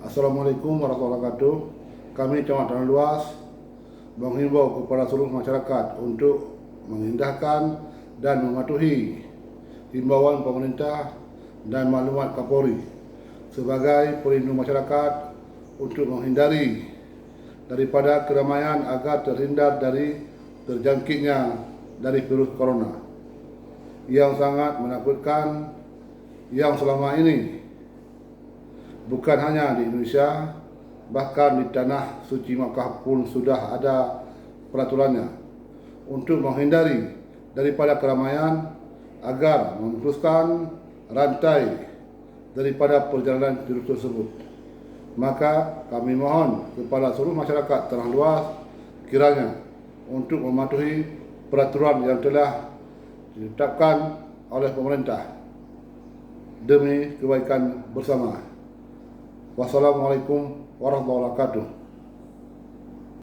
Assalamualaikum warahmatullahi wabarakatuh. Kami Camat Tanah Luas menghimbau kepada seluruh masyarakat untuk mengindahkan dan mematuhi himbauan pemerintah dan maklumat Kapolri sebagai pelindung masyarakat untuk menghindari daripada keramaian agar terhindar dari terjangkitnya dari virus corona yang sangat menakutkan, yang selama ini bukan hanya di Indonesia, bahkan di tanah suci Makkah pun sudah ada peraturannya untuk menghindari daripada keramaian agar memutuskan rantai daripada perjalanan virus tersebut. Maka kami mohon kepada seluruh masyarakat Tanah Luas kiranya untuk mematuhi peraturan yang telah ditetapkan oleh pemerintah demi kebaikan bersama. Wassalamualaikum warahmatullahi wabarakatuh.